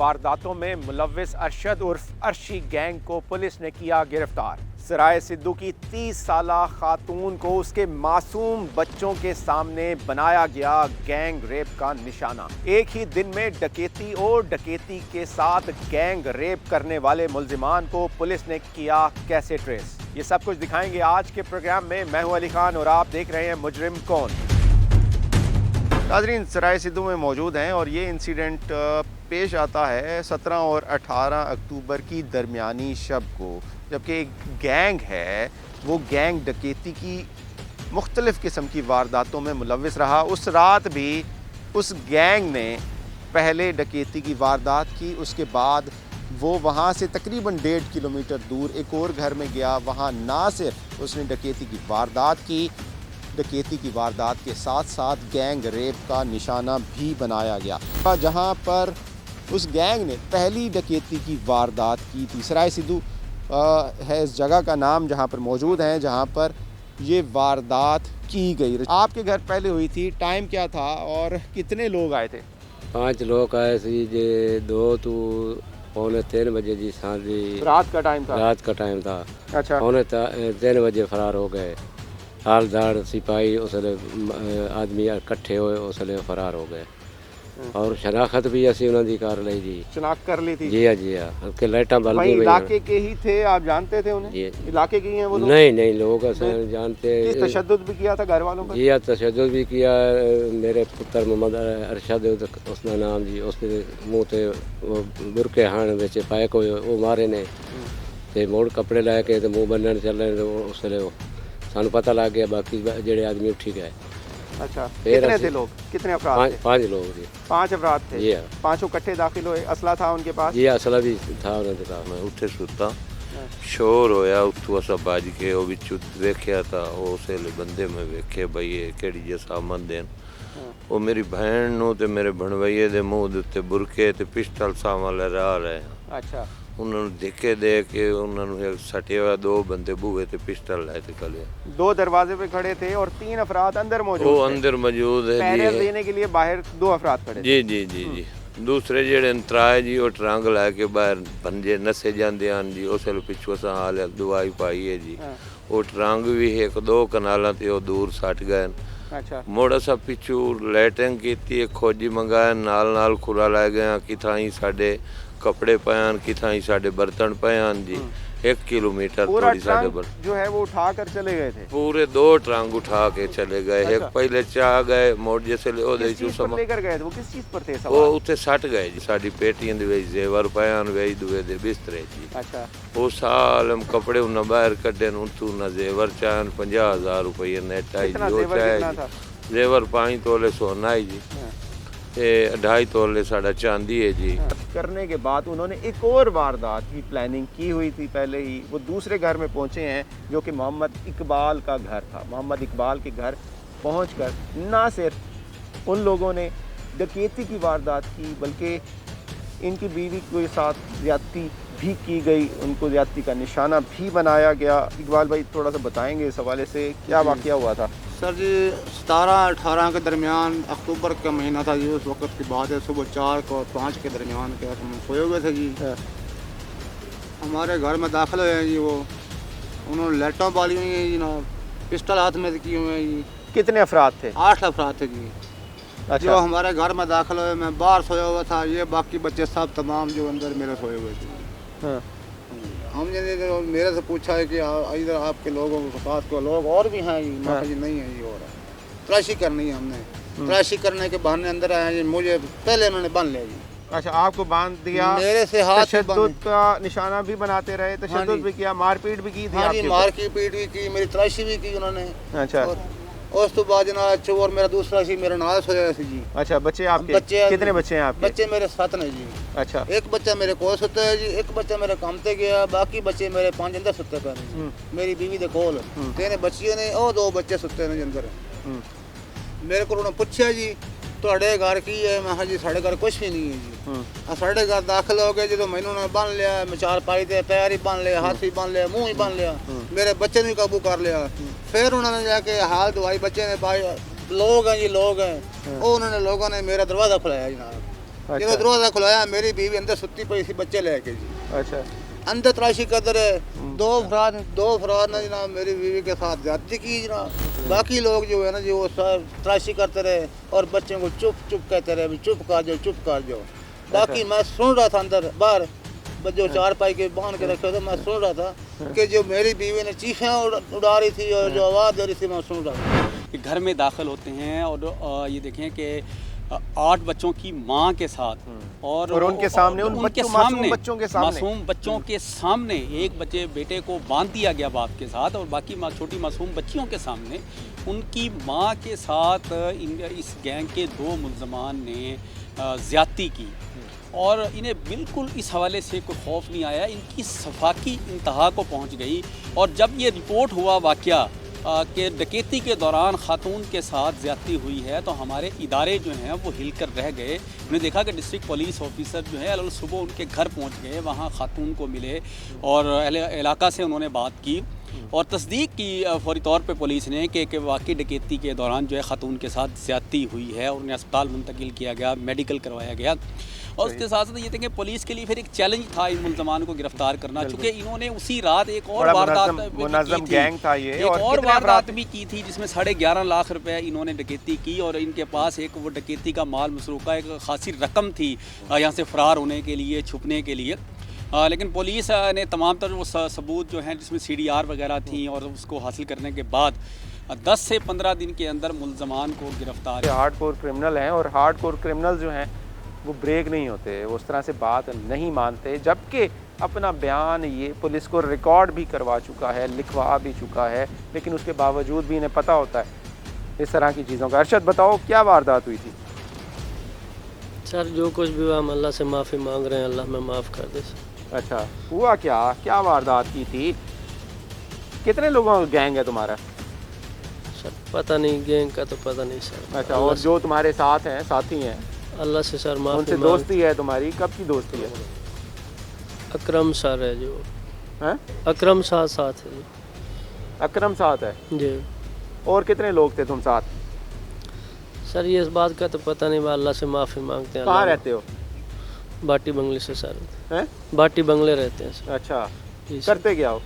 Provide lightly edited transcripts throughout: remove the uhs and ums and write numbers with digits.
वारदातों में मुलव्विस अरशद उर्फ अर्शी गैंग को पुलिस ने किया गिरफ्तार। सराय सिद्धू की 30 साला खातून को उसके मासूम बच्चों के सामने बनाया गया गैंग रेप का निशाना। एक ही दिन में डकैती और डकैती के साथ गैंग रेप करने वाले मुल्जिमान को पुलिस ने किया कैसे ट्रेस, ये सब कुछ दिखाएंगे आज के प्रोग्राम में। मैं हूं अली खान और आप देख रहे हैं मुजरिम कौन। नाज़रीन, सराय सिद्धू में मौजूद हैं और ये इंसिडेंट पेश आता है 17 और 18 अक्टूबर की दरमियानी शब को, जबकि एक गैंग है वो गैंग डकैती की मुख्तलिफ़ किस्म की वारदातों में मुलव्विस रहा। उस रात भी उस गैंग ने पहले डकैती की वारदात की, उसके बाद वो वहाँ से तकरीबन 1.5 किलोमीटर दूर एक और घर में गया। वहाँ ना सिर्फ उसने डकैती की वारदात की, डकैती की वारदात के साथ साथ गैंग रेप का निशाना भी बनाया गया। जहाँ पर उस गैंग ने पहली डकैती की वारदात की थी, सराय सिद्धू है इस जगह का नाम जहाँ पर मौजूद हैं, जहाँ पर ये वारदात की गई। आपके घर पहले हुई थी, टाइम क्या था और कितने लोग आए थे? 5 लोग आए थे जी। 2 तो 2:45 बजे जी शादी, रात का टाइम था? रात का टाइम था। अच्छा। 2:45 बजे फरार हो गए। हालदार सिपाही उसले आदमी इकट्ठे हुए, उसले फरार हो गए और शनाख्त भी असी उन्हों की कर ली जी। शनाख्त कर ली थी? जी हाँ जी हाँ। के लाइटा बल गई। इलाके के ही थे, आप जानते थे उन्हें? जी। इलाके के ही हैं वो लोग? नहीं लोग जानते। तशद्दुद भी किया था घर वालों पर? जी हाँ, तशद्दुद भी किया। मेरे पुत्र मोहम्मद अरशद उसका नाम जी, उसके मुँह से वो बुरके हाण बिच पैक हुए, वो मारे ने ते मोड़ कपड़े लैके ते मुँह बनने चले। उसले सानू पता लग गया, बाकी जेड़े आदमी उठी गए। अच्छा, कितने थे लोग? कितने अफराद थे? 5 लोग जी। 5 अफराद थे? जी हाँ। पांचों इकट्ठे दाखिल हुए? असला था उनके पास? जी असला भी था उन्होंने कहा। मैं उठे सुता, शोर होया, उठू असा बाज के वो बिच वेख्या था। उस बंदे में वेखे बई ये केड़ी जैसा मन देन। वो मेरी बहन नूं ते मेरे भणवैये दे मुंह दे उत्ते बुरके ते पिस्टल सामने लहरा रहे हैं। अच्छा। उन्होंने देखे दे के उन्होंने सटे हुए 2 बंदे बूहे ते पिस्टल लाए थे कले। 2 दरवाजे पे खड़े थे और 3 अफराद अंदर मौजूद थे? वो अंदर मौजूद है पैरेल देने के लिए बाहर 2 अफराद खड़े थे? जी। दूसरे जेड़े त्राए जी वो ट्रंग लैके बाहर बंजे नसे जाते हैं जी। उस पिछू असा हाल दवाई पाई है जी। वो ट्रंग भी 1-2 कनालों ते दूर सट गए। अच्छा। मुड़ असा पिछू लैटिंग की, खोजी मंगाया, नाल खुरा लै गए कि थाई साडे कपड़े पयान, कि थाई साडे बर्तन पयान जी। 1 किलोमीटर थोड़ी साडे जो है वो उठा कर चले गए थे? पूरे 2 ट्रंग उठा के चले गए। अच्छा। एक पहले चाह गए मोड़ जैसे लेकर गए थे? वो किस चीज पर थे सवार? वो उत्ते सट गए जी। साडी पेटियां दे विच जेवर पयान वेई दुए दे बिस्तरे जी। अच्छा। वो सालम कपड़े उन्हें बाहर कड्डे उन्हें ना जेवर चाहन 50,000 रुपये नेट आई जी। वो चाहे जेवर 5 तोले सोना है जी, 2.5 तोले साड़ा चांदी है जी। करने के बाद उन्होंने एक और वारदात की प्लानिंग की हुई थी पहले ही। वो दूसरे घर में पहुंचे हैं जो कि मोहम्मद इकबाल का घर था। मोहम्मद इकबाल के घर पहुंचकर ना सिर्फ उन लोगों ने डकैती की वारदात की, बल्कि इनकी बीवी के साथ ज्यादती भी की गई, उनको ज्यादती का निशाना भी बनाया गया। इकबाल भाई थोड़ा सा बताएंगे इस हवाले से, क्या वाक़या हुआ था? सर जी 17-18 के दरमियान अक्टूबर का महीना था जी। उस वक्त की बात है, सुबह 4 और 5 के दरमियान के हम सोए हुए थे जी। हमारे घर में दाखिल हुए हैं जी। वो उन्होंने लाइटों बाली हुई हैं जी, ना पिस्टल हाथ में किए हुए हैं जी। कितने अफराद थे? 8 अफराद थे जी। अच्छा। जो हमारे घर में दाखिल हुए, मैं बाहर सोया हुआ था, ये बाकी बच्चे सब तमाम जो अंदर मेरे सोए हुए थे। हाँ। हमने मेरे से पूछा है कि इधर आपके लोगों के पास को लोग और भी हैं जी? मैं जी नहीं है जी। और तलाशी करनी है हमने। तलाशी करने के बहाने अंदर आए जी। मुझे पहले उन्होंने बांध लिया जी। अच्छा, आपको बांध दिया? मेरे से हाथ तशद्दुद का निशाना भी बनाते रहे? तशद्दुद भी किया, मारपीट भी की थी? हाँ जी, मारपीट भी की, मेरी तलाशी भी की उन्होंने। अच्छा। उस तो बाद जनाब चोर मेरा दूसरा सी मेरे नाल सोया सी जी। अच्छा, बच्चे आपके? बच्चे कितने बच्चे हैं आपके? बच्चे मेरे 7 ने जी। अच्छा। एक बच्चा मेरे कोल सुता है जी, एक बच्चा मेरे काम ते गया, बाकी बच्चे मेरे 5 अंदर सुते पे ने। मेरी बीवी दे कोल 3 बच्चियां ने, और 2 बच्चे सुते ने अंदर। मेरे को उन्होंने पूछा जी ਤੁਹਾਡੇ घर की है? मैं हाँ जी साढ़े घर कुछ भी नहीं है जी। साढ़े घर दाखिल हो गए जो मैंने उन्होंने बांध लिया, मचार पाई थे, पैर ही बांध लिया, हाथ भी बांध लिया, मुँह ही बांध लिया, मेरे बच्चे ने काबू कर लिया। फिर उन्होंने जाके हाल दवाई बच्चे ने पाई। लोग हैं जी, लोग हैं। वो उन्होंने लोगों ने मेरा दरवाज़ा खुलाया जनाब। जो दरवाजा खुलाया मेरी बीवी अंदर सुती पई सी बच्चे लेके जी। अच्छा अंदर तलाशी कर रहे, दो फरार ने जनाब मेरी बीवी के साथ ज्यादती की जनाब। बाकी लोग जो है ना जो तलाशी करते रहे और बच्चों को चुप चुप कहते रहे, चुप कर जाओ। बाकी मैं सुन रहा था अंदर बाहर जो चार पाई के बांध के रखे थे, मैं सुन रहा था कि जो मेरी बीवी ने चीखें उड़ा रही थी और जो आवाज़ दे रही थी मैं सुन रहा था। घर में दाखिल होते हैं और ये देखें कि 8 बच्चों की मां के साथ और उनके सामने मासूम बच्चों के सामने एक बेटे को बांध दिया गया बाप के साथ और बाकी छोटी मासूम बच्चियों के सामने उनकी मां के साथ इस गैंग के 2 मुल्ज़मान ने ज़्यादती की और इन्हें बिल्कुल इस हवाले से कोई खौफ नहीं आया। इनकी सफाकी इंतहा को पहुंच गई और जब ये रिपोर्ट हुआ वाक़या कि डकैती के दौरान ख़ातून के साथ ज़्यादती हुई है तो हमारे इदारे जो हैं वो हिल कर रह गए। उन्होंने देखा कि डिस्ट्रिक्ट पुलिस ऑफिसर जो है सुबह उनके घर पहुंच गए, वहाँ ख़ातून को मिले और इलाका से उन्होंने बात की और तस्दीक की फौरी तौर पे पुलिस ने कि वाकई डकैती के दौरान जो है ख़ातून के साथ ज़्यादती हुई है और उन्हें अस्पताल मुंतकिल किया गया, मेडिकल करवाया गया। और उसके साथ साथ ये देखें पुलिस के लिए फिर एक चैलेंज था इन मुल्ज़मान को गिरफ्तार करना, चूँकि इन्होंने उसी रात एक और वारदात भी की थी जिसमें 11.5 लाख रुपए इन्होंने डकैती की और इनके पास एक वो डकैती का माल मसरूका एक खासी रकम थी यहाँ से फ़रार होने के लिए, छुपने के लिए। लेकिन पुलिस ने तमाम तर वो सबूत जो हैं जिसमें CDR वगैरह थी और उसको हासिल करने के बाद 10 से 15 दिन के अंदर मुल्ज़मान को गिरफ्तार। हार्डकोर क्रिमिनल हैं और हार्डकोर क्रिमिनल जो हैं वो ब्रेक नहीं होते, वो उस तरह से बात नहीं मानते, जबकि अपना बयान ये पुलिस को रिकॉर्ड भी करवा चुका है, लिखवा भी चुका है, लेकिन उसके बावजूद भी इन्हें पता होता है इस तरह की चीज़ों का। अरशद बताओ क्या वारदात हुई थी? सर जो कुछ भी हुआ हम अल्लाह से माफ़ी मांग रहे हैं, अल्लाह में माफ़ कर दे। अच्छा हुआ क्या वारदात की थी? कितने लोगों का गैंग है तुम्हारा? सर पता नहीं, गैंग का तो पता नहीं सर। अच्छा और जो तुम्हारे साथ हैं, साथी हैं, अल्लाह से सर माफ़ी उनसे दोस्ती है तुम्हारी? कब की दोस्ती है? अकरम सर है जो हैं? अकरम साथ है जी। अकरम साथ है जी। और कितने लोग थे तुम साथ? सर ये इस बात का तो पता नहीं, अल्लाह से माफ़ी मांगते हैं। कहाँ रहते हो? बाटी बंगले से सर हैं? बाटी बंगले रहते हैं सर। अच्छा जी। करते क्या हो?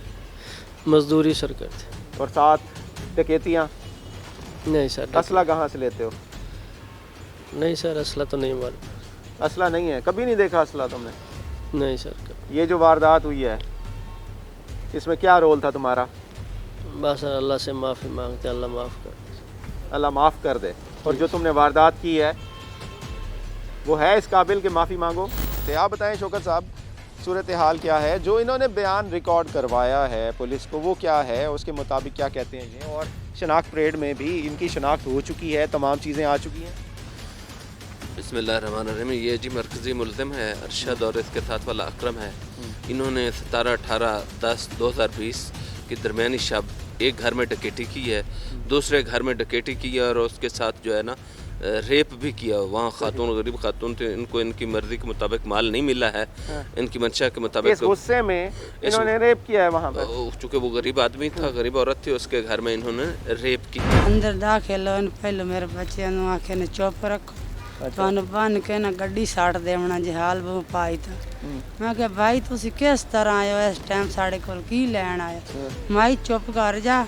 मजदूरी सर करते। और साथ डकैतियाँ? नहीं सर। असला कहाँ से लेते हो? नहीं सर असला तो नहीं मालूम। असला नहीं है? कभी नहीं देखा असला तुमने? नहीं सर। ये जो वारदात हुई है इसमें क्या रोल था तुम्हारा? बस सर अल्लाह से माफ़ी मांगते हैं, अल्लाह माफ़ कर दे। अल्लाह माफ़ कर दे। और जो तुमने वारदात की है वो है इस काबिल कि माफ़ी मांगो? तो आप बताएं शौकत साहब, सूरत हाल क्या है? जो इन्होंने बयान रिकॉर्ड करवाया है पुलिस को वो क्या है, उसके मुताबिक क्या कहते हैं ये? और शनाख्त परेड में भी इनकी शनाख्त हो चुकी है, तमाम चीज़ें आ चुकी हैं। बिस्मिल्लाहिर्रहमानिर्रहीम। ये जी मरकज़ी मुल्ज़िम है अरशद और इसके साथ वाला अकरम है। इन्होंने 17/18/10/2020 की दरमियानी शब एक घर में डकैती की है, दूसरे घर में डकैती की है और उसके साथ जो है ना रेप भी किया। वहाँ खातून गरीब खातून थे, इनको इनकी मर्ज़ी के मुताबिक माल नहीं मिला है, इनकी मंशा के मुताबिक। गुस्से में इन्होंने रेप किया है वहाँ पर? चूँकि वो गरीब आदमी था, गरीब औरत थी, उसके घर में इन्होंने रेप की। अंदर दाखिल पहले मेरे बच्चे आखे ने चुप रखो तो बन के ना गड्डी साट देवना जी हाल वो पाई था। मैं क्या भाई तुसी किस तरह आए हो इस टाइम साढ़े कोल की लैन आए? माई चुप कर जा,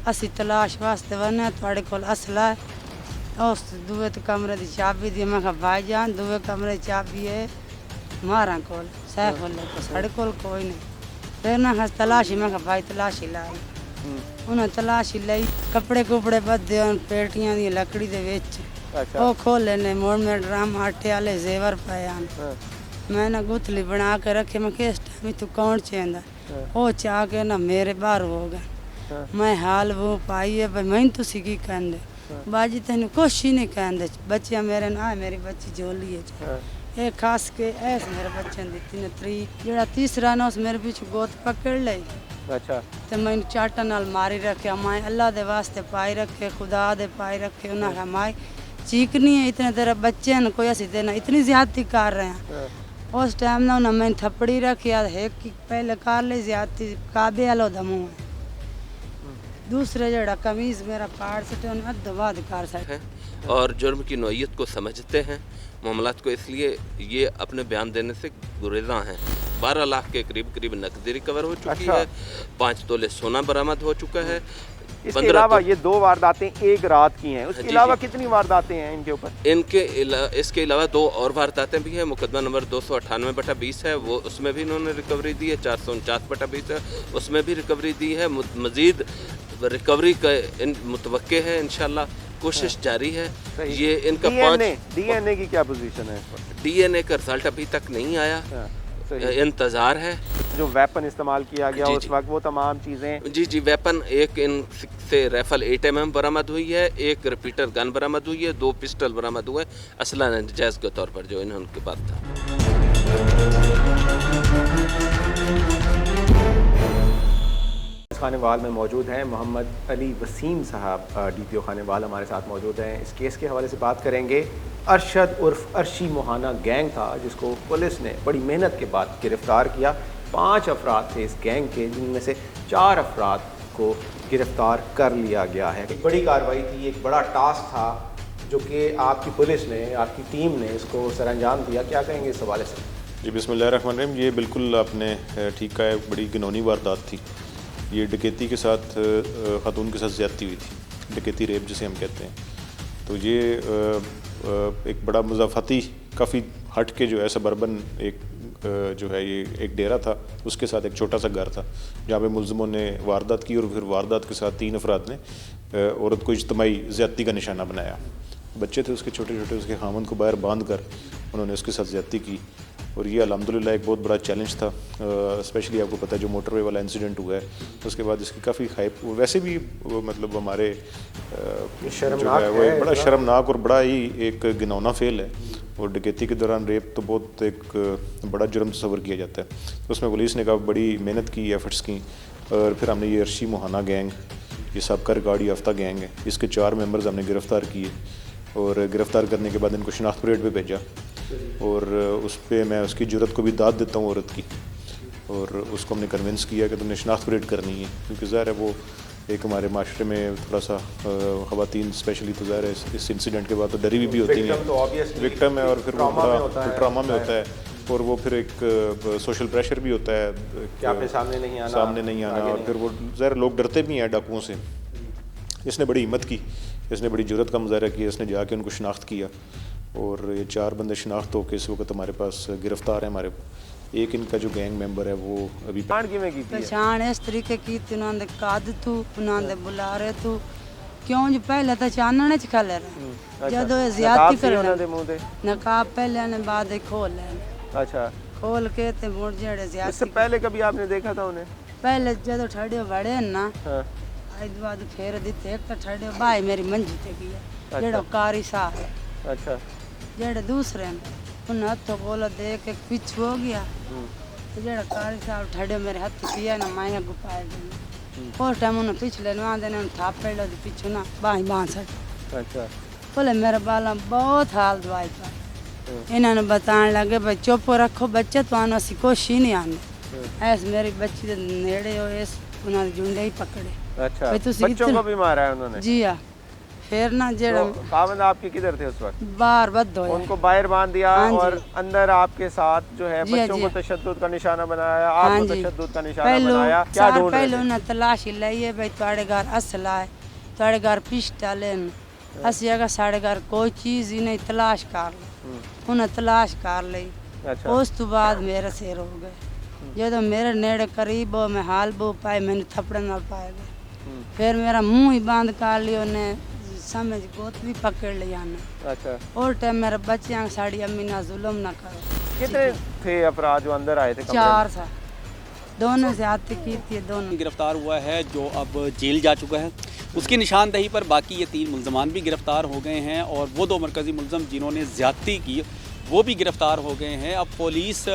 असी तलाश वास्ते वने थोड़े कोल असला है। उस दुए तो कमरे की चाबी दी। मैं भाई जान दुए कमरे की चाबी है मारा कोल सैफ तो साढ़े कोल कोई नहीं। फिर ना हस तलाशी, मैं भाई तलाशी लाई। उन्हें तलाशी लाई, कपड़े कुपड़े बदे पेटियां दी लकड़ी दे विच वो खोले ने मोड़ में ड्राम आटे वाले जेवर पे आन। मैं ना गुथली बना के रखे। मैं किस टाइम तू कौन चेंदा वो चाह के ना मेरे बाहर हो गए। मैं हाल वो पाई है भाई मैं तुसी की कहंदे बाजी तेन कुछ ही नहीं कहंदे। बच्चियां मेरे ना मेरी बच्ची झोली है ये खास के ऐस मेरे बच्चे दी ने जेड़ा तीसरा ना उस मेरे पीछे गोद पकड़ ले। अच्छा तो मैं चाटा नाल मारी रखे। माए अल्लाह दे वास्ते पाई रखे, खुदा दे पाई रखे। उन्हें माए चीकनी है इतने तेरे बच्चे हैं कोई ऐसी देना इतनी ज्यादती कर रहे हैं। उस टाइम ना उन्हें मैंने थप्पड़ी रखी है कि पहले कर ले ज्यादती काबे आलो दमू है। दूसरे जड़ा कमीज मेरा पाड़ सटे उन्हें अद्धवाद कर सके। और जुर्म की नौइयत को समझते हैं मामलात को, इसलिए ये अपने बयान देने से गुरेज़ा हैं। 12 लाख के करीब नकदी रिकवर हो चुकी है, 5 तोले सोना बरामद हो चुका है। इसके अलावा ये 2 वारदातें एक रात की हैं, उसके जी, अलावा जी। कितनी वारदातें हैं इनके ऊपर? इसके अलावा 2 और वारदातें भी हैं। मुकदमा नंबर 298/20 है, वो उसमें भी इन्होंने रिकवरी दी है। 449/20 है, उसमें भी रिकवरी दी है। मज़ीद रिकवरी का मुतवक्के है, इंशाल्लाह कोशिश जारी है। ये इनका डीएनए की क्या पोजीशन है? डीएनए का रिजल्ट अभी तक नहीं आया, इंतज़ार है। जो वेपन इस्तेमाल किया गया उस वक्त, वो तमाम चीज़ें? जी, वेपन एक इनसे राइफल 8mm बरामद हुई है, एक रिपीटर गन बरामद हुई है, 2 पिस्टल बरामद हुए, असला नाजायज़ के तौर पर जो इनके पास था। खानेवाल में मौजूद हैं मोहम्मद अली वसीम साहब, DPO खानेवाल हमारे साथ मौजूद हैं। इस केस के हवाले से बात करेंगे। अरशद उर्फ अर्शी मोहाना गैंग था जिसको पुलिस ने बड़ी मेहनत के बाद गिरफ़्तार किया। 5 अफराद थे इस गैंग के, जिनमें से 4 अफराद को गिरफ़्तार कर लिया गया है। एक बड़ी कार्रवाई थी, एक बड़ा टास्क था जो कि आपकी पुलिस ने, आपकी टीम ने इसको सरअंजाम दिया। क्या कहेंगे इस हवाले से? जी बिस्मिल्लाहिर्रहमानिर्रहीम। ये बिल्कुल आपने ठीक कहा है, बड़ी घिनौनी वारदात थी। ये डकैती के साथ ख़ातून के साथ ज़्यादती हुई थी, डकैती रेप जिसे हम कहते हैं। तो ये एक बड़ा मुज़ाफ़ाती, काफ़ी हट के जो है सबर्बन एक जो है ये एक डेरा था, उसके साथ एक छोटा सा घर था जहाँ पे मुलज़िमों ने वारदात की और फिर वारदात के साथ 3 अफराद ने औरत को इज्तिमाई ज़्यादती का निशाना बनाया। बच्चे थे उसके छोटे छोटे, उसके खामन को बाहर बांध कर उन्होंने उसके साथ ज़्यादती की। और ये अल्हम्दुलिल्लाह एक बहुत बड़ा चैलेंज था, स्पेशली आपको पता है जो मोटरवे वाला इंसिडेंट हुआ है उसके बाद इसकी काफ़ी हाइप, वैसे भी मतलब हमारे जो है वो एक बड़ा शर्मनाक और बड़ा ही एक घिनौना फेल है। और डकैती के दौरान रेप तो बहुत एक बड़ा जुर्म तस्वर किया जाता है। तो उसमें पुलिस ने काफ़ी बड़ी मेहनत की, एफर्ट्स की, और फिर हमने ये अर्शी मोहाना गैंग, ये सबका रिकॉर्ड याफ्ता गैंग है, इसके 4 मेंबर्स हमने गिरफ़्तार किए। और गिरफ़्तार करने के बाद इनको शनाख्त परेड पे भेजा और उस पर मैं उसकी जुर्रत को भी दाद देता हूँ औरत की, और उसको हमने कन्विंस किया कि तुमने शनाख्त परेड करनी है, क्योंकि ज़ाहिर है वो एक हमारे माशरे में थोड़ा सा ख़वातीन स्पेशली तो ज़ाहिर है इस इंसिडेंट के बाद तो डरी भी होती हैं, विक्टिम है और फिर वो बड़ा ट्रामा में होता है, और वो फिर एक सोशल प्रेशर भी होता है कि आपने सामने नहीं आना, और फिर वो ज़ाहिर लोग डरते भी हैं डाकुओं से। इसने बड़ी हिम्मत की, इसने बड़ी जुर्रत का मुजाहरा किया, इसने जाके उनको शनाख्त किया और ये 4 बंदे शनाख्त होकर इस वक्त हमारे पास गिरफ़्तार है। हमारे एक इनका जो गैंग मेंबर है वो अभी पहचान इस तरीके की उन्होंने कद तू उन्होंने बुला रहे तू क्यों जो पहले तो चानने च खले रहे जदों ज्यादती कर नकाब पहले ने बाद खोल लेने। अच्छा, खोल के ते मुड़ जेड़े ज्यादती। इससे पहले कभी आपने देखा था उन्हें? पहले जदों ठड़े बड़े ना आज बाद फेर दिते एक तो ठड़े भाई मेरी मंजी ते गया जेड़ा कारी साहब है। अच्छा, जेड़े दूसरे ने उन हथों बोला दे के पिछू हो गया तो जेड़ा कारी साहब ठड़े मेरे हाथ पिया ना माया गुपाए गए उस टाइम उन्हें पिछले ना देने थापड़ लो पिछू ना बाँ सट। अच्छा, बोले मेरे बाला बहुत हाल दवाई पर इन्होंने बताने लगे भाई चुप रखो बच्चे तो आना सी कोशिश नहीं आनी ऐसे मेरी बच्ची नेड़े हो इस उन्होंने झुंडे ही पकड़े। अच्छा, बच्चों को भी मारा है उन्होंने? जी हाँ। फिर ना जेड़ा कावंद आपके किधर थे उस वक्त? बाहर बद होया, उनको बाहर बांध दिया और अंदर आपके साथ जो है बच्चों को तशद्दुद का निशाना बनाया, आपको तशद्दुद का निशाना बनाया। क्या ढूंढ रहे थे? पहले उन्हें तलाशी लाई भाई तुम्हारे घर असला है, तुम्हारे घर पिस्टल है, असी अगर साढ़े घर कोई चीज़ ही नहीं तलाश कर लो, उन्हें तलाश कर ली। उस तो बाद मेरे सिर हो गए जो मेरे नेड़े करीब हो मैं हाल बो पाए मैंने थपड़ ना पाए गए। फिर मेरा मुंह ही बंद कर लिया उन्हें समझ गोत भी पकड़ लिया ने। अच्छा, और टाइम मेरे बच्चे साड़ी अम्मी ना जुल्म ना करो। कितने थे अपराध जो अंदर आए थे? 4 था, दोनों ज्यादती की थी। दोनों गिरफ्तार हुआ है जो अब जेल जा चुका है। उसकी निशानदही पर बाकी ये 3 मुल्ज़मान भी गिरफ्तार हो गए हैं और वो 2 मरकज़ी मुल्ज़म जिन्होंने ज़्यादती की वो भी गिरफ्तार हो गए हैं। अब पुलिस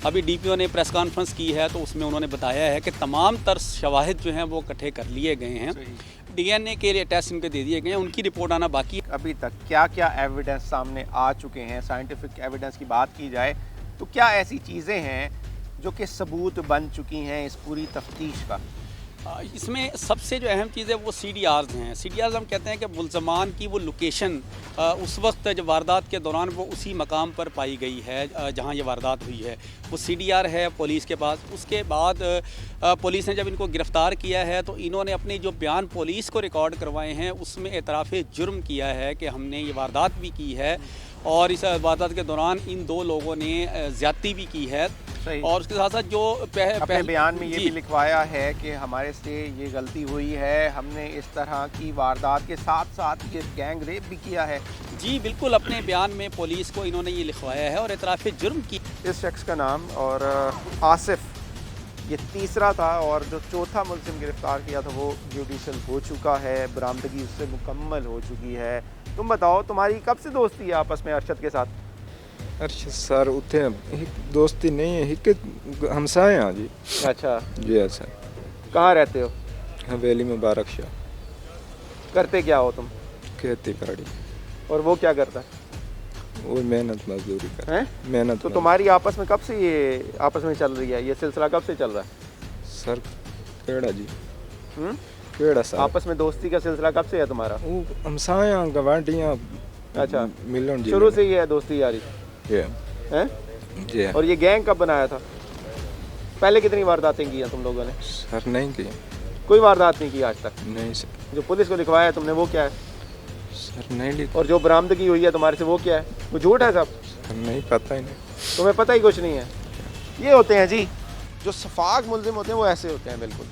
अभी DPO ने प्रेस कॉन्फ्रेंस की है तो उसमें उन्होंने बताया है कि तमाम तर शवाहिद जो हैं वो इकट्ठे कर लिए गए हैं, DNA के लिए टेस्ट इनके दे दिए गए हैं, उनकी रिपोर्ट आना बाकी है। अभी तक क्या क्या एविडेंस सामने आ चुके हैं? साइंटिफिक एविडेंस की बात की जाए तो क्या ऐसी चीज़ें हैं जो कि सबूत बन चुकी हैं इस पूरी तफ्तीश का? इसमें सबसे जो अहम चीज़ है वो CDRs हैं। CDRs हम कहते हैं कि मुल्ज़मान की वो लोकेशन उस वक्त जब वारदात के दौरान वो उसी मकाम पर पाई गई है जहाँ ये वारदात हुई है, वो CDR है पुलिस के पास। उसके बाद पुलिस ने जब इनको गिरफ़्तार किया है तो इन्होंने अपने जो बयान पुलिस को रिकॉर्ड करवाए हैं उसमें एतराफ़ जुर्म किया है कि हमने ये वारदात भी की है और इस वारदात के दौरान इन 2 लोगों ने ज़्यादती भी की है। और उसके साथ साथ जो अपने बयान में ये भी लिखवाया है कि हमारे से ये गलती हुई है, हमने इस तरह की वारदात के साथ साथ ये गैंग रेप भी किया है। जी बिल्कुल, अपने बयान में पुलिस को इन्होंने ये लिखवाया है और एतराफ़ जुर्म की। इस शख्स का नाम और आसिफ ये तीसरा था और जो चौथा मुल्ज़िम गिरफ़्तार किया था वो जुडिशल हो चुका है, बरामदगी उससे मुकम्मल हो चुकी है। तुम बताओ तुम्हारी कब से दोस्ती है आपस में अरशद के साथ? अरशद सर उठे दोस्ती नहीं है, एक हमसाए हैं जी। अच्छा जी हाँ सर। कहाँ रहते हो? हवेली मुबारक शाह। करते क्या हो तुम? खेती बाड़ी। और वो क्या करता है? वो मेहनत मजदूरी कर हैं? मेहनत। तो तुम्हारी आपस में कब से ये आपस में चल रही है, ये सिलसिला कब से चल रहा है? सर केड़ा जी केड़ा सर आपस में दोस्ती का सिलसिला कब से है तुम्हारा? वो हमसाया गवांडियाँ। अच्छा, मिलन शुरू से ही है दोस्ती यारी हैं? जी। और ये गैंग कब बनाया था? पहले कितनी वारदातें की हैं तुम लोगों ने? सर नहीं की, कोई वारदात नहीं की आज तक? नहीं सर। जो पुलिस को लिखवाया है तुमने वो क्या है? सर नहीं लिखा। और जो बरामदगी हुई है तुम्हारे से वो क्या है? वो झूठ है सब? सर नहीं पता ही नहीं। तुम्हें पता ही कुछ नहीं है? ये होते हैं जी जो शफाक मुल्ज़िम होते हैं, वो ऐसे होते हैं बिल्कुल।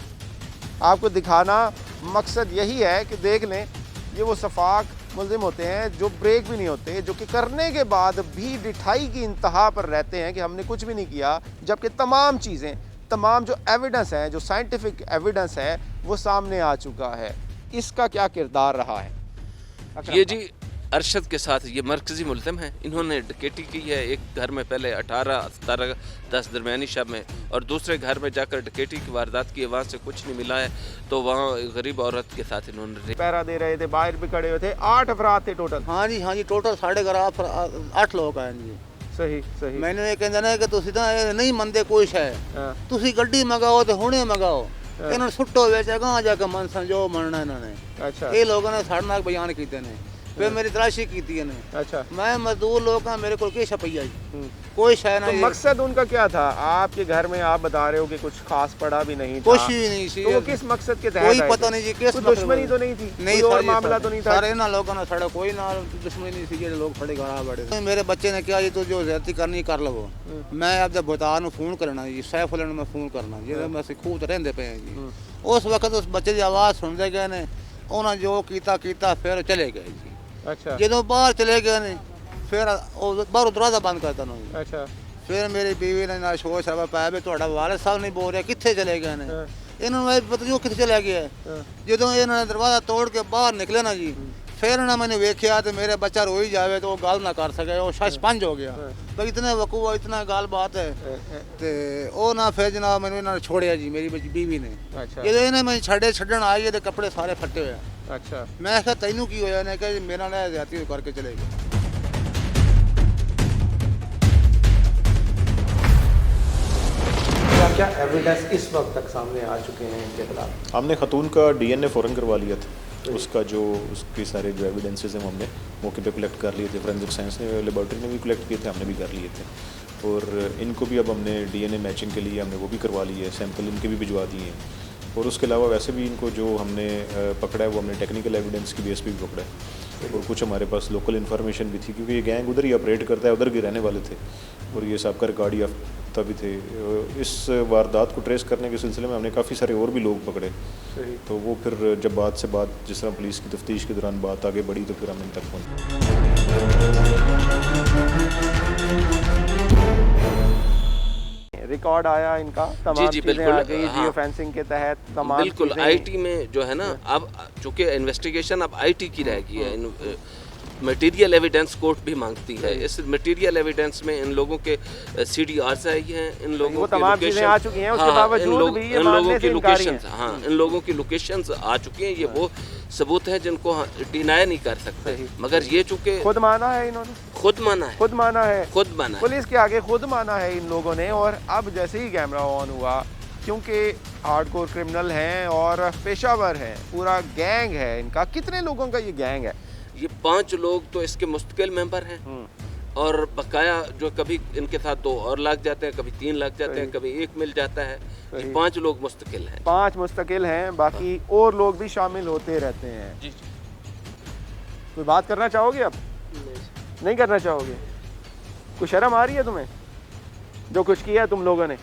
आपको दिखाना मकसद यही है कि देख लें, ये वो शफाक मुल्ज़िम होते हैं जो ब्रेक भी नहीं होते, जो कि करने के बाद भी डिठाई की इंतहा पर रहते हैं कि हमने कुछ भी नहीं किया, जबकि तमाम चीज़ें, तमाम जो एविडेंस है, जो साइंटिफिक एविडेंस है, वो सामने आ चुका है। इसका क्या किरदार रहा है? ये जी अरशद के साथ ये मरकज़ी मुल्ज़िम है, इन्होंने डकैती की है। एक घर में पहले 18, 17, 10 दरमियानी शब में, और दूसरे घर में जाकर डकैती की वारदात की, वहाँ से कुछ नहीं मिला है तो वहाँ गरीब औरत के साथ इन्होंने पहरा दे रहे थे, बाहर भी खड़े हुए थे। 8 अफराद थे टोटल। हाँ जी टोटल 8 लोग आए जी। सही सही। मैंने ये कहना है कि तुसी ना नहीं मंदे कोई है, तुसी गड्डी मंगाओ तो हुणे मंगाओ, इन्होंने सुट्टो वेच गां जाके मन जो मनना इन्होंने। अच्छा, ये लोगों ने साढ़े नाल बयान किए ने, फिर मेरी तलाशी की थी ने। अच्छा, मैं मजदूर लोग का मेरे को के छपैया जी कोई शय ना। तो मकसद उनका क्या था? आपके घर में आप बता रहे हो कि कुछ खास पड़ा भी नहीं था, कुछ भी नहीं सी। तो वो किस मकसद के तहत? कोई पता नहीं जी, किस दुश्मनी तो नहीं थी? नहीं, और मामला तो नहीं था? सारे ना लोगों ने साढ़े कोई ना दुश्मनी नहीं सी, लोग खड़े घर बैठे। मेरे बच्चे ने क्या ये तो जो ज्यादती करनी कर लो। मैं अब जब भुतान फोन करना जी, सैफ अली में फोन करना जी, मैं खूब रहते पे जी। उस वक्त उस बच्चे की आवाज़ सुनते गए ने, उन्होंने जो किया फिर चले गए जी। अच्छा, जो बाहर चले गए ने, फिर बाहर दरवाजा बंद करता ना। अच्छा, फिर मेरी बीवी ने ना शोर शराबा पाया भी तुहाडा वालिद साहब नहीं बोल रहे, कित्थे चले गए ने। इन्होंने पता नहीं कित्थे चले गए। जो इन्होंने दरवाजा तोड़ के बाहर निकले ना जी, फिर ना मैंने वेख्या तो मेरे बच्चा रोई जावे तो वो गल ना कर सके, वो शश पंज हो गया भाई, इतने वकूआ इतना गाल बात है। ते ओ ना फिर जनाब मैंने इन्होंने छोड़िया जी, मेरी बीवी ने। अच्छा, जो इन्हें मैं छड्डन आई है तो कपड़े सारे फटे हुए। अच्छा, मैं क्या तैनू की होया ने कि मेरा ना ज्यादती करके चले गए। क्या एविडेंस इस वक्त तक सामने आ चुके हैं इनके खिलाफ? हमने खतून का DNA फ़ौरन करवा लिया था। उसका जो उसके सारे जो एविडेंसेस हैं वो हमने मौके पे कलेक्ट कर लिए थे। फोरेंसिक साइंस ने, लेबॉर्ट्री ने भी कलेक्ट किए थे, हमने भी कर लिए थे। और इनको भी अब हमने DNA मैचिंग के लिए हमने वो भी करवा लिए है, सैंपल इनके भी भिजवा दिए हैं। और उसके अलावा वैसे भी इनको जो हमने पकड़ा है वो हमने टेक्निकल एविडेंस की बेस पे भी पकड़ा है। और कुछ हमारे पास लोकल इन्फॉर्मेशन भी थी, क्योंकि ये गैंग उधर ही ऑपरेट करता है, उधर के रहने वाले थे और ये सबका रिकॉर्ड ही तभी थे। इस वारदात को ट्रेस करने के सिलसिले में हमने काफ़ी सारे और भी लोग पकड़े। तो वो फिर जब बात से बात जिस तरह पुलिस की तफ्तीश के दौरान बात आगे बढ़ी तो फिर हम इन तक पहुंचे। रिकॉर्ड आया इनका, तमाम चीजें आ गई जियो फेंसिंग के तहत, तमाम बिल्कुल आईटी में जो है ना, अब चूँकि इन्वेस्टिगेशन अब आईटी की रह गई है, मटेरियल एविडेंस कोर्ट भी मांगती है। इस मटेरियल एविडेंस में इन लोगों के CDRs आई हैं, इन लोगों की लोकेशन आ चुकी हैं, उसके बावजूद भी ये मानने से इनकारी हैं। हाँ, इन लोगों की लोकेशंस आ चुकी हैं। ये वो सबूत है जिनको डिनाई नहीं कर सकते। मगर ये चूँकि खुद माना है इन्होंने, खुद माना है खुद माना है पुलिस के आगे खुद माना है इन लोगों ने। और अब जैसे ही कैमरा ऑन हुआ क्योंकि हार्डकोर क्रिमिनल हैं और पेशावर हैं, पूरा गैंग है इनका। कितने लोगों का ये गैंग है? ये 5 लोग तो इसके मुस्तकिल मेंबर हैं और बकाया जो कभी इनके साथ 2 और लग जाते हैं, कभी 3 लग जाते हैं, कभी 1 मिल जाता है। ये 5 लोग मुस्तकिल हैं। 5 मुस्तकिल हैं, बाकी और लोग भी शामिल होते रहते हैं। जी। कोई बात करना चाहोगे अब? नहीं करना चाहोगे? कुछ शर्म आ रही है तुम्हें जो कुछ किया तुम लोगों ने?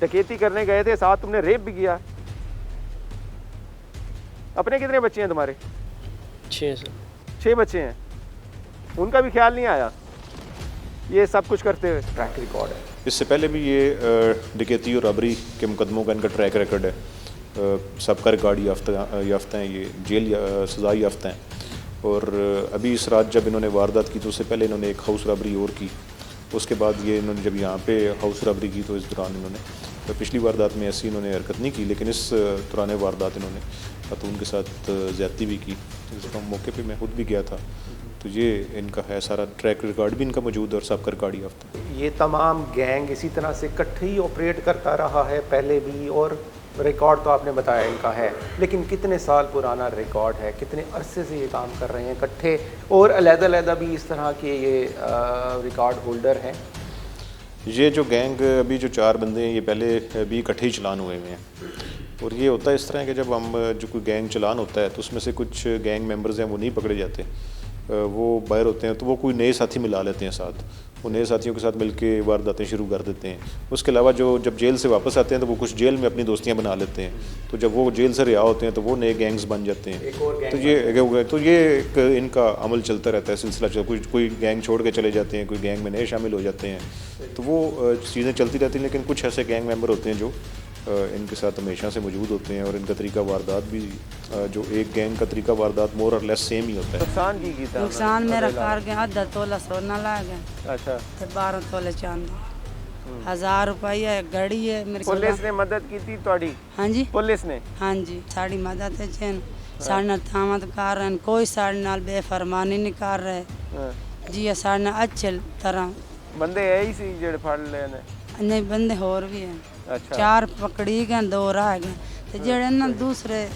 डकैती करने गए थे, साथ तुमने रेप भी किया। अपने कितने बच्चे हैं तुम्हारे? 6 बच्चे हैं। उनका भी ख्याल नहीं आया ये सब कुछ करते हुए? ट्रैक रिकॉर्ड है। इससे पहले भी ये डकैती और रबरी के मुकदमों का इनका ट्रैक रिकॉर्ड है। सबका रिकॉर्ड याफ्ता हैं, ये जेल सजा याफ्ता हैं। और अभी इस रात जब इन्होंने वारदात की तो उससे पहले इन्होंने एक हाउस रबरी और की। उसके बाद ये इन्होंने जब यहाँ पे हाउस रबरी की तो इस दौरान इन्होंने तो पिछली वारदात में ऐसी इन्होंने हरकत नहीं की, लेकिन इस दौरान वारदात इन्होंने खातून के साथ ज़्यादती भी की। इस मौके पे मैं खुद भी गया था। तो ये इनका है, सारा ट्रैक रिकॉर्ड भी इनका मौजूद है और सबका रिकॉर्ड याफ्ता। ये तमाम गैंग इसी तरह से इकट्ठे ही ऑपरेट करता रहा है पहले भी, और रिकॉर्ड तो आपने बताया इनका है, लेकिन कितने साल पुराना रिकॉर्ड है, कितने अरसे से ये काम कर रहे हैं इकट्ठे, और अलग-अलग भी इस तरह के ये रिकॉर्ड होल्डर हैं। ये जो गैंग अभी जो 4 बंदे हैं ये पहले भी इकट्ठे ही चलान हुए हुए हैं। और ये होता है इस तरह कि जब हम जो कोई गैंग चलान होता है तो उसमें से कुछ गैंग मेंबर्स हैं वो नहीं पकड़े जाते, वो बाहर होते हैं, तो वो कोई नए साथी मिला लेते हैं साथ। वो नए साथियों के साथ मिलके वारदातें शुरू कर देते हैं। उसके अलावा जो जब जेल से वापस आते हैं तो वो कुछ जेल में अपनी दोस्तियां बना लेते हैं। तो जब वो जेल से रिहा होते हैं तो वो नए गैंग्स बन जाते हैं। तो ये एक इनका अमल चलता रहता है, सिलसिला चलता। कोई गैंग छोड़ के चले जाते हैं, कोई गैंग में नए शामिल हो जाते हैं, तो वो चीज़ें चलती रहती हैं। लेकिन कुछ ऐसे गैंग मेंबर होते हैं जो इनके साथ हमेशा से मौजूद होते हैं, और इनका तरीका वारदात भी जो एक गैंग का तरीका वारदात मोर और लेस सेम ही होता है। नुकसान की था? नुकसान मेरा कार के आधा तोला सोना ला गया। अच्छा। तो 12 तोले चांदी, 1000 रुपया एक घड़ी है मेरे। पुलिस ने मदद की थी थोड़ी? हाँ जी, पुलिस ने? हाँ जी, साड़ी मदद है चैन साढ़े नाल थामत कर रहे हैं, कोई साढ़े नाल बेफरमानी नहीं कर रहे जी। साढ़े नाल अच्छे तरह बंदे है ही सी जेड़ फड़ लेने? नहीं, बंदे होर भी हैं। अच्छा। 4 पकड़ी गए, 2 रह गए। तो जेड़े ना दूसरे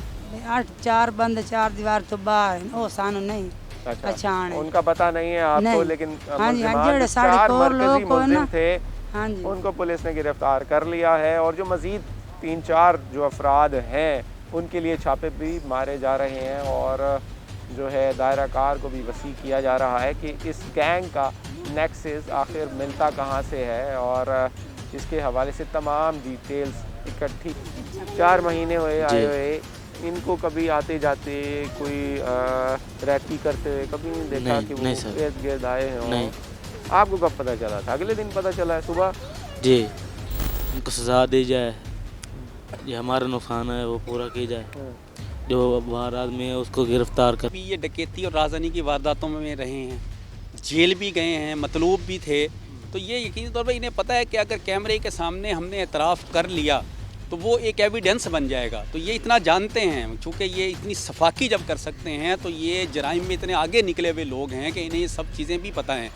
4 बंदे 4 दीवार तो बाहर हैं, वो सानू नहीं पहचान है। उनका पता नहीं है आपको? लेकिन हाँ जी, जेड़े साढ़े 4 लोग को ना थे, हाँ जी, उनको पुलिस ने गिरफ्तार कर लिया है। और जो मजीद 3-4 जो अफराद हैं उनके लिए छापे भी मारे जा रहे हैं, और जो है दायरा कार को भी वसी किया जा रहा है कि इस गैंग का नेक्सस आखिर मिलता कहाँ से है, और इसके हवाले से तमाम डिटेल्स इकट्ठी। 4 महीने हुए आए हुए, इनको कभी आते जाते कोई रैकी करते हुए कभी नहीं देखा कि वो इर्द गिर्द आए हों? आपको कब पता चला था? अगले दिन पता चला है सुबह? जी, उनको सज़ा दी जाए, ये हमारा नुकसान है वो पूरा की जाए, जो बाहर आदमी है उसको गिरफ्तार कर। ये डकैती और राजधानी की वारदातों में रहे हैं, जेल भी गए हैं, मतलूब भी थे, तो ये यकीनी तौर पर इन्हें पता है कि अगर कैमरे के सामने हमने एतराफ़ कर लिया तो वो एक एविडेंस बन जाएगा। तो ये इतना जानते हैं, चूँकि ये इतनी सफाकी जब कर सकते हैं तो ये जराइम में इतने आगे निकले हुए लोग हैं कि इन्हें ये सब चीज़ें भी पता हैं।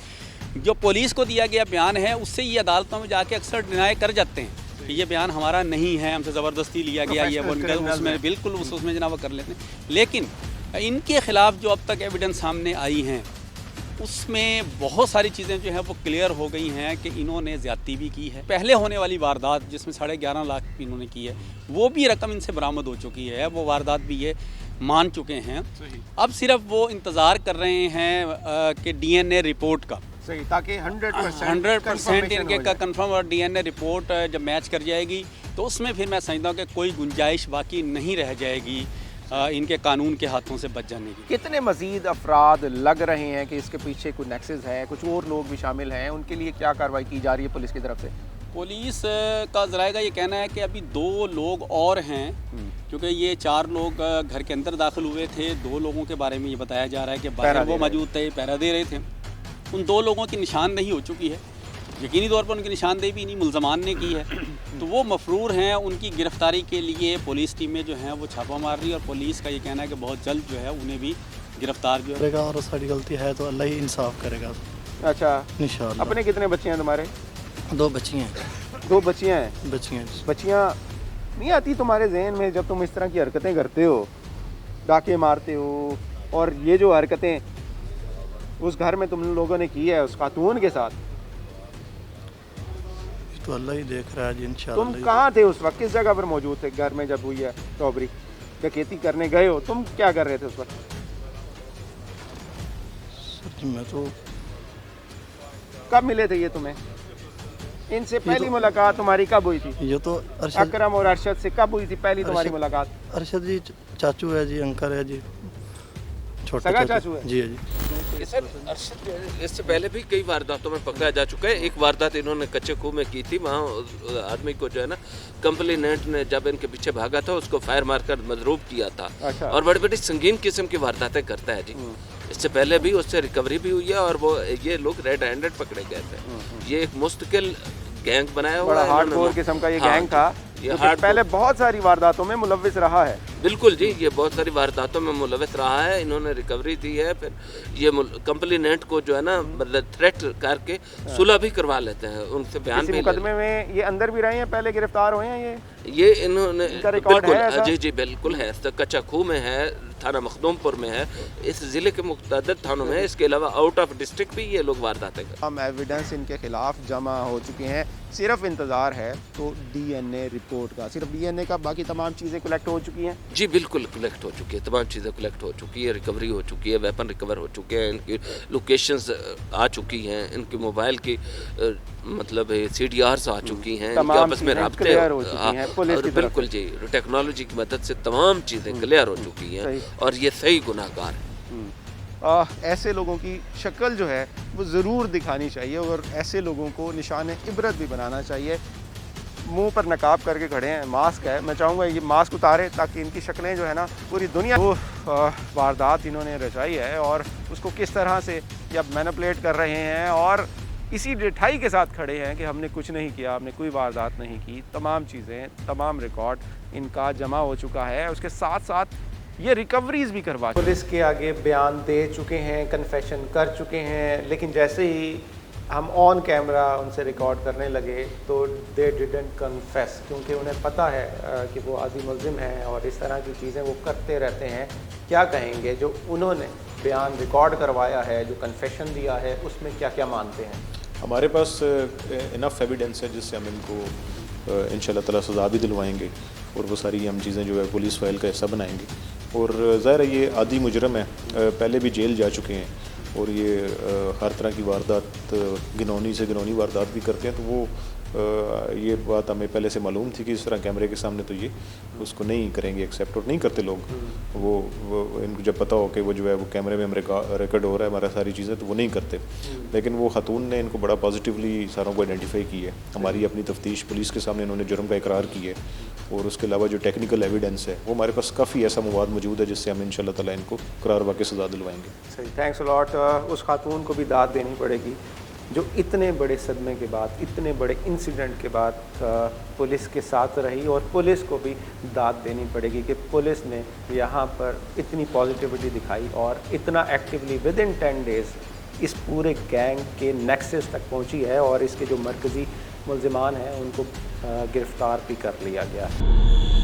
जो पुलिस को दिया गया बयान है उससे ये अदालतों में जाके अक्सर डिनाई कर जाते हैं कि ये बयान हमारा नहीं है, हमसे ज़बरदस्ती लिया गया, ये वो उसमें बिल्कुल उसमें जनाब कर लेते हैं। लेकिन इनके ख़िलाफ़ जो अब तक एविडेंस सामने आई हैं उसमें बहुत सारी चीज़ें जो हैं वो क्लियर हो गई हैं कि इन्होंने ज़्यादती भी की है। पहले होने वाली वारदात जिसमें 11.5 लाख इन्होंने की है, वो भी रकम इनसे बरामद हो चुकी है, वो वारदात भी ये मान चुके हैं। अब सिर्फ वो इंतज़ार कर रहे हैं कि DNA रिपोर्ट का, सही, ताकि 100% इनके का कंफर्म, और DNA रिपोर्ट जब मैच कर जाएगी तो उसमें फिर मैं समझता हूँ कि कोई गुंजाइश बाकी नहीं रह जाएगी इनके कानून के हाथों से बच जाने की। कितने मजीद अफराद लग रहे हैं कि इसके पीछे कोई नेक्सस है, कुछ और लोग भी शामिल हैं, उनके लिए क्या कार्रवाई की जा रही है पुलिस की तरफ से? पुलिस का ज़राए का ये कहना है कि अभी 2 लोग और हैं, क्योंकि ये 4 लोग घर के अंदर दाखिल हुए थे। 2 लोगों के बारे में ये बताया जा रहा है कि बाहर वो मौजूद थे, पहरा दे रहे थे। उन 2 लोगों की निशानदेही हो चुकी है, यकीनी तौर पर उनकी निशानदेही भी इन्हीं मुल्ज़मान ने की है, तो वो मफरूर हैं। उनकी गिरफ्तारी के लिए पुलिस टीमें जो हैं वो छापा मार रही है, और पुलिस का ये कहना है कि बहुत जल्द जो है उन्हें भी गिरफ्तार भी करेगा, और सारी गलती है तो अल्लाह ही इंसाफ करेगा। अच्छा, इंशाअल्लाह। अपने कितने बच्चे हैं तुम्हारे? 2 बच्चियाँ हैं। 2 बच्चियाँ हैं। बच्चियाँ नहीं आती तुम्हारे जहन में जब तुम इस तरह की हरकतें करते हो, डाके मारते हो, और ये जो हरकतें उस घर में तुम लोगों ने की है उस खातून के साथ? तो अल्लाह ही देख रहा है जी, इंशाल्लाह। तुम कहाँ थे उस वक्त, किस जगह पर मौजूद थे घर में जब हुई है रॉबरी, डकैती करने गए हो? तुम क्या कर रहे थे उस वक्त? सर जी मैं तो कब मिले थे ये तुम्हें? इनसे पहली मुलाकात तुम्हारी कब हुई थी? ये तो अकरम और अरशद से कब हुई थी पहली तुम्हारी मुलाकात? अरशद जी चाचू है जी, अंकल है जी, छोटा सगा चाचू है जी। सर अरशद इससे पहले भी कई वारदातों में पकड़ा जा चुका है। एक वारदात इन्होंने कच्चे खूह में की थी, वहाँ आदमी को जो है ना कंप्लेनेंट ने जब इनके पीछे भागा था उसको फायर मारकर मजरूब किया था। अच्छा। और बड़ी बड़ी संगीन किस्म की वारदातें करता है जी। इससे पहले भी उससे रिकवरी भी हुई है और वो ये लोग रेड हैंडेड पकड़े गए थे। ये एक मुस्तकिल गैंग बनाया हुआ बड़ा है, हार्डकोर किस्म का ये गैंग था, ये जो हार्डकोर- पहले बहुत सारी वारदातों में मुलव्विस रहा है। बिल्कुल जी, ये बहुत सारी वारदातों में मुलविस रहा है। इन्होंने रिकवरी दी है, फिर ये कंप्लेनेंट को जो है ना मतलब थ्रेट करके सुलह भी करवा लेते हैं, उनसे बयान किसी भी ले मुकदमे में ये अंदर भी रहे हैं, पहले गिरफ्तार हुए हैं ये इन्होंने इनका रिकॉर्ड है ऐसा? जी जी बिल्कुल है। कच्चा खूह में है, थाना मखदूमपुर में है, इस ज़िले के मुख्तलिफ थानों में है। इसके अलावा आउट ऑफ डिस्ट्रिक्ट भी ये लोग वारदातें करते हैं। हम एविडेंस इनके खिलाफ जमा हो चुके हैं, सिर्फ इंतज़ार है तो डीएनए रिपोर्ट का। सिर्फ डीएनए का, बाकी तमाम चीज़ें कलेक्ट हो चुकी हैं? जी बिल्कुल कलेक्ट हो चुकी है, तमाम चीज़ें कलेक्ट हो चुकी है, रिकवरी हो चुकी है, वेपन रिकवर हो चुके हैं, इनकी लोकेशंस आ चुकी हैं, इनकी मोबाइल की मतलब CDRs आ चुकी हैं, इनके आपस में राब्ते हो चुकी हैं पुलिस की तरफ बिल्कुल जी, टेक्नोलॉजी की मदद से तमाम चीज़ें क्लियर हो चुकी हैं और ये सही गुनाहगार है। ऐसे लोगों की शक्ल जो है वो ज़रूर दिखानी चाहिए और ऐसे लोगों को निशान इबरत भी बनाना चाहिए। मुंह पर नकाब करके खड़े हैं, मास्क है, मैं चाहूँगा ये मास्क उतारे ताकि इनकी शक्लें जो है ना पूरी दुनिया वो वारदात इन्होंने रचाई है और उसको किस तरह से ये अब मैनिपुलेट कर रहे हैं और इसी डिठाई के साथ खड़े हैं कि हमने कुछ नहीं किया, हमने कोई वारदात नहीं की। तमाम चीज़ें, तमाम रिकॉर्ड इनका जमा हो चुका है, उसके साथ साथ ये रिकवरीज भी करवा पुलिस के आगे बयान दे चुके हैं, कन्फेशन कर चुके हैं, लेकिन जैसे ही हम ऑन कैमरा उनसे रिकॉर्ड करने लगे तो दे डिडंट कन्फेस, क्योंकि उन्हें पता है कि वो आदि मुल्ज़िम हैं और इस तरह की चीज़ें वो करते रहते हैं। क्या कहेंगे जो उन्होंने बयान रिकॉर्ड करवाया है, जो कन्फेशन दिया है, उसमें क्या क्या मानते हैं? हमारे पास इनफ एविडेंस है जिससे हम इनको इंशाल्लाह ताला सज़ा भी दिलवाएंगे और वो सारी हम चीज़ें जो है पुलिस फाइल का हिस्सा बनाएंगे। और ज़ाहिर है ये आदी मुजरम है, पहले भी जेल जा चुके हैं और ये हर तरह की वारदात, घिनौनी से घिनौनी वारदात भी करते हैं। तो वो ये बात हमें पहले से मालूम थी कि इस तरह कैमरे के सामने तो ये उसको नहीं करेंगे, एक्सेप्ट और नहीं करते लोग। वो इनको जब पता हो कि वो जो है वो कैमरे में रिकॉर्ड हो रहा है हमारा सारी चीज़ें, तो वो नहीं करते। लेकिन वो खातून ने इनको बड़ा पॉजिटिवली सारों को आइडेंटिफाई की है। हमारी अपनी तफ्तीश पुलिस के सामने इन्होंने जुर्म का इकरार की है और उसके अलावा जो टेक्निकल एविडेंस है वो हमारे पास काफ़ी ऐसा मवाद मौजूद है जिससे हम इंशाल्लाह ताला इनको करार वाक़ई सज़ा दिलवाएंगे। सही, थैंक्स अ लॉट। उस खातून को भी दाद देनी पड़ेगी जो इतने बड़े सदमे के बाद, इतने बड़े इंसिडेंट के बाद पुलिस के साथ रही, और पुलिस को भी दाद देनी पड़ेगी कि पुलिस ने यहाँ पर इतनी पॉजिटिविटी दिखाई और इतना एक्टिवली विद इन 10 डेज़ इस पूरे गैंग के नेक्सस तक पहुँची है और इसके जो मरकज़ी मुल्ज़िमान हैं उनको गिरफ़्तार भी कर लिया गया है।